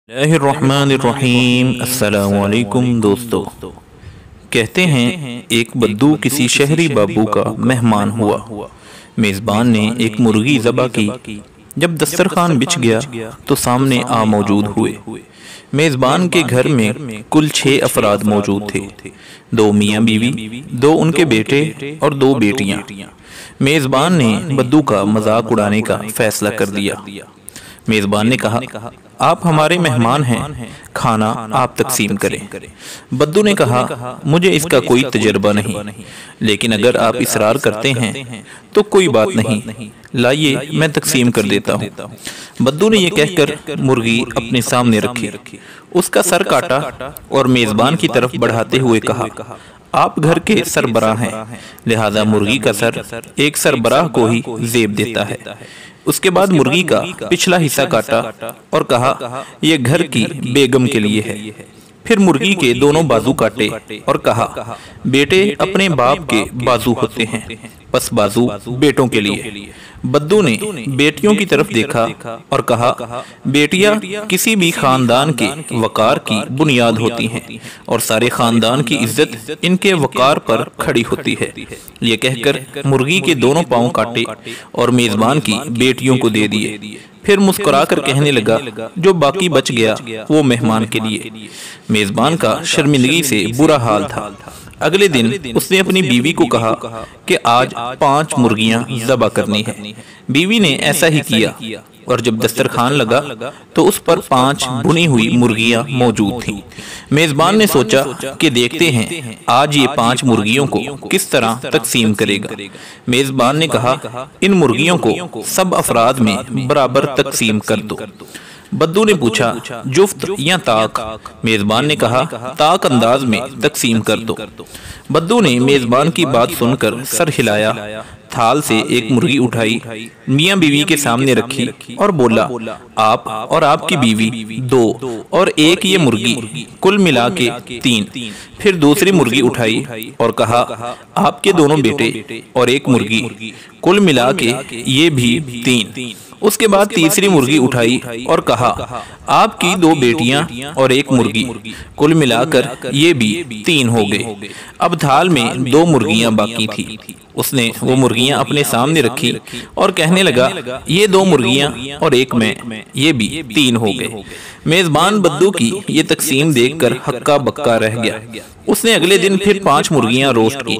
बिस्मिल्लाहिर्रहमानिर्रहीम। अस्सलामुअलैकुम दोस्तों। कहते हैं एक बद्दू किसी शहरी बाबू का मेहमान हुआ। मेज़बान ने एक मुर्गी ज़बा की। जब दस्तरखान बिछ गया तो सामने आ मौजूद हुए। मेज़बान के घर में कुल 6 अफराद मौजूद थे। 2 मियाँ बीवी, 2 उनके बेटे और 2 बेटियाँ। मेज़बान ने बद्दू का मजाक उड़ाने का फैसला कर दिया। मेज़बान ने कहा, आप हमारे मेहमान हैं, खाना आप तकसीम करें। बद्दू ने कहा, मुझे इसका कोई तजर्बा नहीं, लेकिन अगर आप इसरार करते हैं तो कोई बात नहीं, लाइए मैं तकसीम कर देता हूँ। बद्दू ने यह कहकर मुर्गी अपने सामने रखी, उसका सर काटा और मेज़बान की तरफ बढ़ाते हुए कहा, आप घर के सरबराह हैं, लिहाजा मुर्गी का सर एक सरबराह को ही जेब देता है। उसके बाद मुर्गी का पिछला हिस्सा काटा और कहा, यह घर की बेगम के लिए है। फिर मुर्गी के दोनों बाजू काटे और कहा, बेटे अपने बाप के बाजू होते हैं, बस बाजू बेटों के लिए। बद्दू ने बेटियों की तरफ देखा और कहा, बेटियां किसी भी खानदान के वकार की बुनियाद होती हैं और सारे खानदान की इज्जत इनके वकार पर खड़ी होती है। ये कहकर मुर्गी के दोनों पांव काटे और मेजबान की बेटियों को दे दिए। फिर मुस्कुराकर कहने लगा, जो बाकी बच गया वो मेहमान के लिए। मेजबान का शर्मिंदगी से बुरा हाल था। अगले दिन उसने अपनी बीवी को कहा कि आज 5 मुर्गियां ज़बा करनी है। बीवी ने ऐसा ही किया और जब दस्तरखान लगा तो उस पर 5 भुनी हुई मुर्गियां मौजूद थीं। मेज़बान ने सोचा कि देखते हैं आज ये 5 मुर्गियों को किस तरह तकसीम करेगा। मेज़बान ने कहा, इन मुर्गियों को सब अफराद में बराबर तकसीम कर दो। बद्दू ने पूछा, जुफ्त या ताक? मेज़बान ने कहा, ताक अंदाज में तकसीम कर दो। बद्दू ने मेज़बान की बात सुनकर सर हिलाया, थाल से एक मुर्गी उठाई, मियाँ बीवी के सामने रखी और बोला, आप और आपकी बीवी 2 और एक ये मुर्गी, कुल मिला के 3। फिर दूसरी मुर्गी उठाई और कहा, आपके दोनों बेटे और एक मुर्गी, कुल मिला के ये भी 3। उसके बाद तीसरी मुर्गी उठाई और कहा, आपकी 2 बेटियां और एक मुर्गी, कुल मिलाकर ये भी 3 हो गए। अब थाल में 2 मुर्गियां बाकी थी। उसने वो मुर्गियां अपने सामने रखी और कहने लगा, ये 2 मुर्गियां और एक मैं, ये भी 3 हो गए। मेज़बान बद्दू की ये तकसीम देखकर हक्का बक्का रह गया। उसने अगले दिन फिर 5 मुर्गियां रोस्ट की।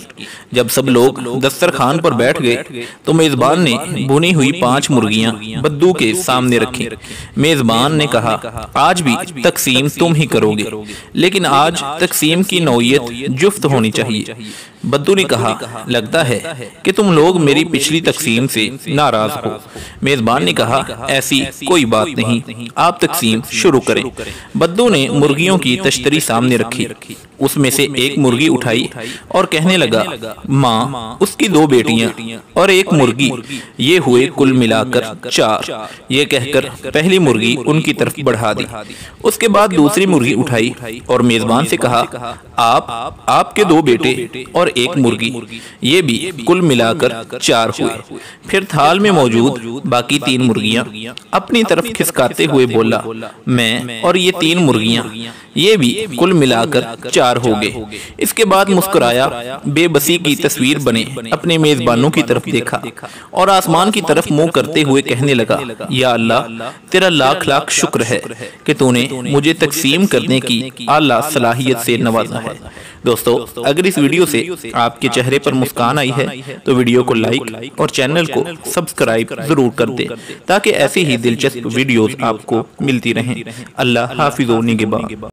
जब सब लोग दस्तरखान पर बैठ गए तो मेज़बान ने भुनी हुई 5 मुर्गियां बद्दू के सामने रखी। मेज़बान ने कहा, आज भी तकसीम तुम ही करोगे, लेकिन आज तकसीम की नौयत जुफ्त होनी चाहिए। बद्दू ने कहा, लगता है कि तुम लोग मेरी पिछली तकसीम से नाराज हो। मेज़बान ने कहा, ऐसी कोई बात नहीं, आप तकसीम शुरू करें। बद्दू ने मुर्गियों की तश्तरी सामने रखी, उसमें से एक मुर्गी उठाई और कहने लगा, माँ, उसकी 2 बेटियां और एक मुर्गी, ये हुए कुल मिलाकर 4। ये कहकर पहली मुर्गी उनकी तरफ बढ़ा दी। उसके बाद दूसरी मुर्गी उठाई और मेज़बान से कहा, आपके 2 बेटे और एक मुर्गी, ये भी कुल मिलाकर 4 हुए। फिर थाल में मौजूद बाकी 3 मुर्गियां अपनी तरफ खिसकाते हुए बोला, मैं और ये 3 मुर्गियां, ये भी कुल मिलाकर 4 हो गए। इसके बाद मुस्कुराया, बेबसी की तस्वीर बने अपने मेज़बानों की तरफ देखा और आसमान की तरफ मुंह करते हुए कहने लगा, या अल्लाह, तेरा लाख लाख शुक्र है कि तूने मुझे तकसीम करने की आला सलाहियत से नवाजा है। दोस्तों, अगर इस वीडियो से आपके चेहरे पर मुस्कान आई है तो वीडियो को लाइक और चैनल को सब्सक्राइब जरूर कर दें, ताकि ऐसी ही दिलचस्प वीडियोस आपको मिलती रहें। अल्लाह हाफिज़ व निगहबान।